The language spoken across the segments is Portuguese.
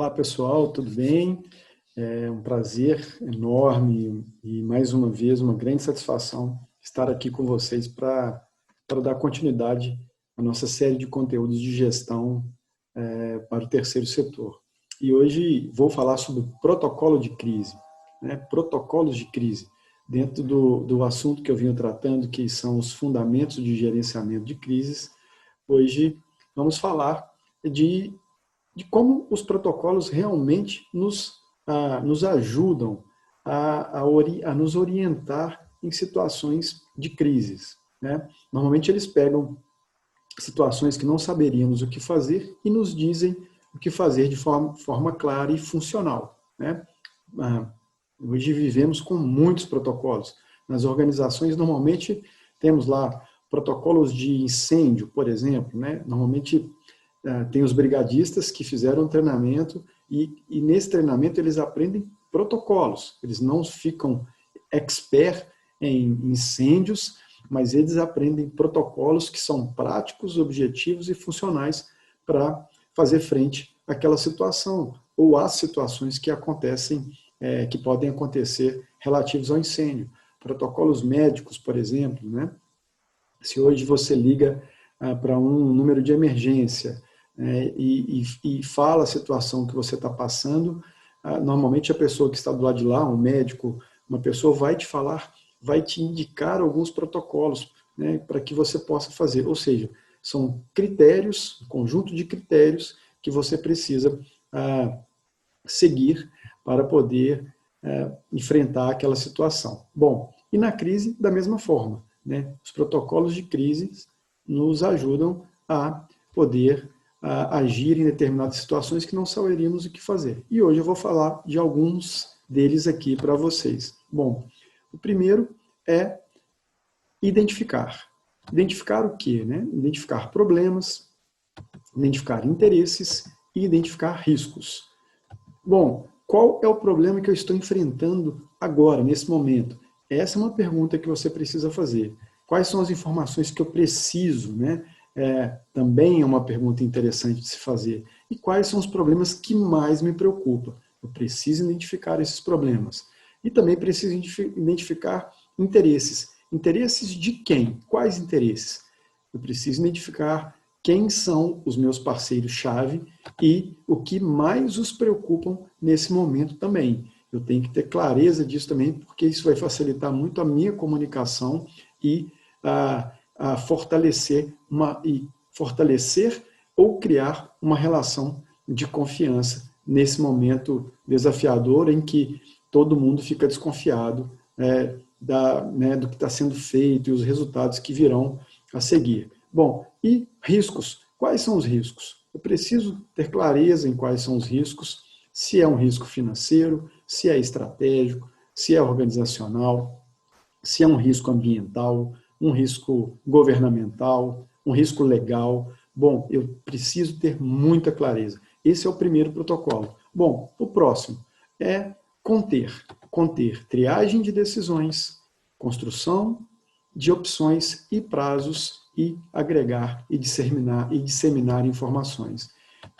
Olá pessoal, tudo bem? É um prazer enorme e mais uma vez uma grande satisfação estar aqui com vocês para dar continuidade à nossa série de conteúdos de gestão para o terceiro setor. E hoje vou falar sobre protocolo de crise, né? Protocolos de crise, dentro do assunto que eu venho tratando, que são os fundamentos de gerenciamento de crises. Hoje vamos falar de como os protocolos realmente nos ajudam a nos orientar em situações de crises, né? Normalmente eles pegam situações que não saberíamos o que fazer e nos dizem o que fazer de forma clara e funcional, né? Hoje vivemos com muitos protocolos. Nas organizações, normalmente, temos lá protocolos de incêndio, por exemplo, né? Normalmente, tem os brigadistas que fizeram um treinamento e nesse treinamento eles aprendem protocolos. Eles não ficam expert em incêndios, mas eles aprendem protocolos que são práticos, objetivos e funcionais para fazer frente àquela situação ou às situações que acontecem, que podem acontecer relativos ao incêndio. Protocolos médicos, por exemplo, né? Se hoje você liga para um número de emergência e fala a situação que você está passando, normalmente a pessoa que está do lado de lá, um médico, uma pessoa vai te falar, vai te indicar alguns protocolos, né, para que você possa fazer. Ou seja, são critérios, um conjunto de critérios que você precisa seguir para poder enfrentar aquela situação. Bom, e na crise, da mesma forma, né? Os protocolos de crise nos ajudam a poder agir em determinadas situações que não saberíamos o que fazer. E hoje eu vou falar de alguns deles aqui para vocês. Bom, o primeiro é identificar. Identificar o quê, né? Identificar problemas, identificar interesses e identificar riscos. Bom, qual é o problema que eu estou enfrentando agora, nesse momento? Essa é uma pergunta que você precisa fazer. Quais são as informações que eu preciso, né? Também é uma pergunta interessante de se fazer. E quais são os problemas que mais me preocupam? Eu preciso identificar esses problemas. E também preciso identificar interesses. Interesses de quem? Quais interesses? Eu preciso identificar quem são os meus parceiros-chave e o que mais os preocupam nesse momento também. Eu tenho que ter clareza disso também, porque isso vai facilitar muito a minha comunicação e fortalecer ou criar uma relação de confiança nesse momento desafiador em que todo mundo fica desconfiado do que está sendo feito e os resultados que virão a seguir. Bom, e riscos? Quais são os riscos? Eu preciso ter clareza em quais são os riscos, se é um risco financeiro, se é estratégico, se é organizacional, se é um risco ambiental, um risco governamental, um risco legal. Bom, eu preciso ter muita clareza. Esse é o primeiro protocolo. Bom, o próximo é conter. Conter triagem de decisões, construção de opções e prazos e agregar e disseminar informações.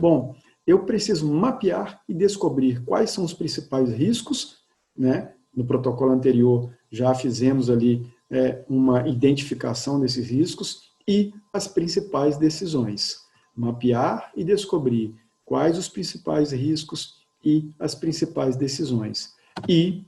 Bom, eu preciso mapear e descobrir quais são os principais riscos, né? No protocolo anterior já fizemos ali uma identificação desses riscos e as principais decisões. Mapear e descobrir quais os principais riscos e as principais decisões. E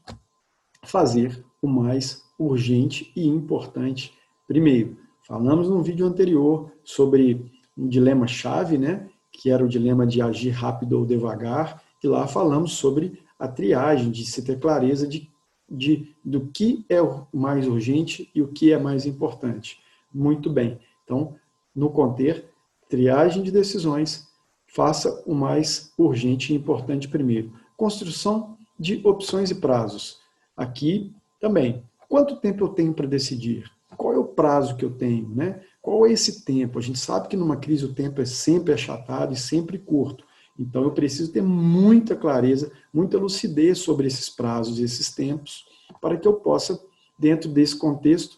fazer o mais urgente e importante primeiro. Falamos no vídeo anterior sobre um dilema-chave, né? Que era o dilema de agir rápido ou devagar, e lá falamos sobre a triagem, de se ter clareza do que é o mais urgente e o que é mais importante. Muito bem. Então, no conter, triagem de decisões, faça o mais urgente e importante primeiro. Construção de opções e prazos. Aqui também, quanto tempo eu tenho para decidir? Qual é o prazo que eu tenho, né? Qual é esse tempo? A gente sabe que numa crise o tempo é sempre achatado e sempre curto. Então eu preciso ter muita clareza, muita lucidez sobre esses prazos e esses tempos, para que eu possa, dentro desse contexto,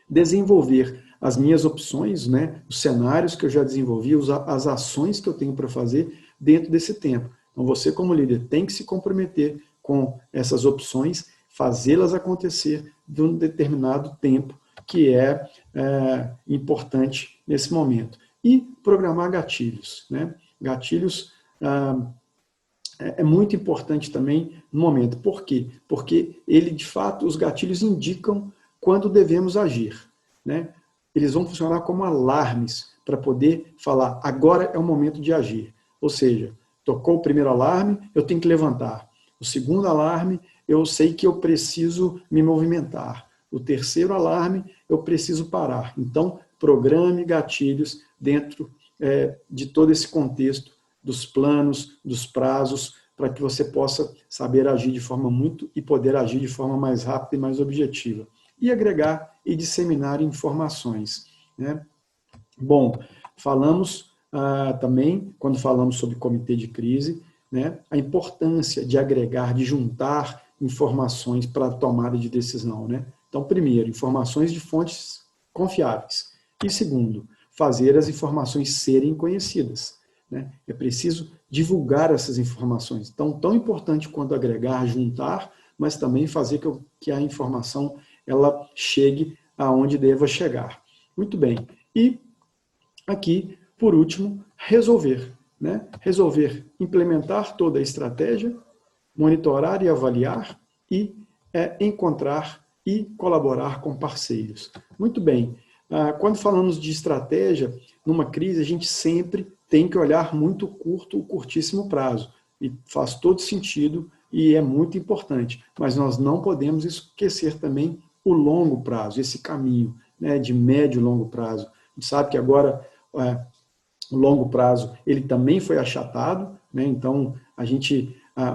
desenvolver as minhas opções, né? Os cenários que eu já desenvolvi, as ações que eu tenho para fazer dentro desse tempo. Então, você como líder tem que se comprometer com essas opções, fazê-las acontecer de um determinado tempo, que é importante nesse momento. E programar gatilhos, né? Gatilhos é muito importante também no momento. Por quê? Porque ele, de fato, os gatilhos indicam quando devemos agir, né? Eles vão funcionar como alarmes para poder falar, agora é o momento de agir. Ou seja, tocou o primeiro alarme, eu tenho que levantar. O segundo alarme, eu sei que eu preciso me movimentar. O terceiro alarme, eu preciso parar. Então, programe gatilhos dentro de todo esse contexto dos planos, dos prazos, para que você possa saber agir de forma e poder agir de forma mais rápida e mais objetiva. E agregar e disseminar informações, né? Bom, falamos também, quando falamos sobre comitê de crise, né, a importância de agregar, de juntar informações para a tomada de decisão, né? Então, primeiro, informações de fontes confiáveis. E segundo, fazer as informações serem conhecidas, né? É preciso divulgar essas informações. Então, tão importante quanto agregar, juntar, mas também fazer que a informação ela chegue aonde deva chegar. Muito bem. E aqui, por último, resolver, né? Resolver, implementar toda a estratégia, monitorar e avaliar e encontrar e colaborar com parceiros. Muito bem. Quando falamos de estratégia, numa crise, a gente sempre tem que olhar muito o curtíssimo prazo. E faz todo sentido e é muito importante. Mas nós não podemos esquecer também o longo prazo, esse caminho, né, de médio e longo prazo. A gente sabe que agora o longo prazo ele também foi achatado, né, então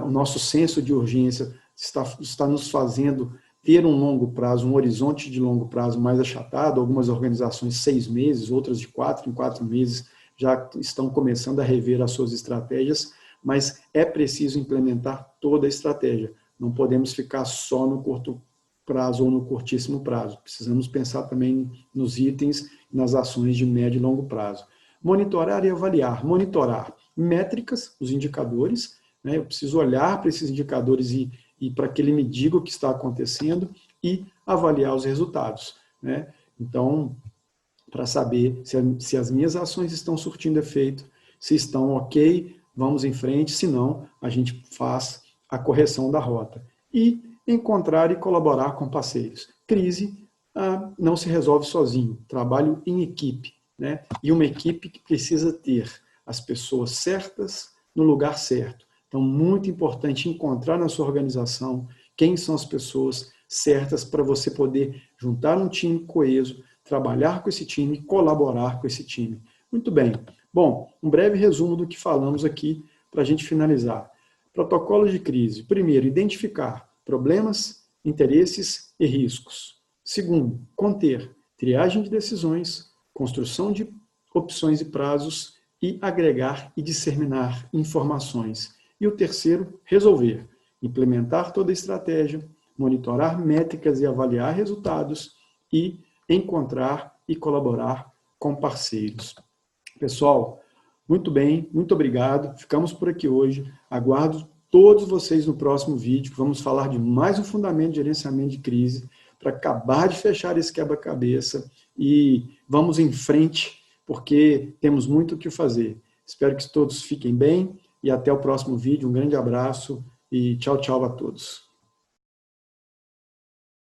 o nosso senso de urgência está nos fazendo ter um longo prazo, um horizonte de longo prazo mais achatado. Algumas organizações 6 meses, outras de 4 em 4 meses já estão começando a rever as suas estratégias, mas é preciso implementar toda a estratégia. Não podemos ficar só no curto prazo ou no curtíssimo prazo. Precisamos pensar também nos itens, nas ações de médio e longo prazo. Monitorar e avaliar. Monitorar métricas, os indicadores, né? Eu preciso olhar para esses indicadores e para que ele me diga o que está acontecendo e avaliar os resultados, né? Então, para saber se as minhas ações estão surtindo efeito, se estão ok, vamos em frente, se não, a gente faz a correção da rota. E encontrar e colaborar com parceiros. Crise não se resolve sozinho, trabalho em equipe, né? E uma equipe que precisa ter as pessoas certas no lugar certo. Então, muito importante encontrar na sua organização quem são as pessoas certas para você poder juntar um time coeso, trabalhar com esse time, colaborar com esse time. Muito bem. Bom, um breve resumo do que falamos aqui para a gente finalizar. Protocolos de crise. Primeiro, identificar problemas, interesses e riscos. Segundo, conter, triagem de decisões, construção de opções e prazos e agregar e disseminar informações. E o terceiro, resolver, implementar toda a estratégia, monitorar métricas e avaliar resultados e encontrar e colaborar com parceiros. Pessoal, muito bem, muito obrigado. Ficamos por aqui hoje. Aguardo todos vocês no próximo vídeo, que vamos falar de mais um fundamento de gerenciamento de crise, para acabar de fechar esse quebra-cabeça e vamos em frente, porque temos muito o que fazer. Espero que todos fiquem bem e até o próximo vídeo. Um grande abraço e tchau, tchau a todos.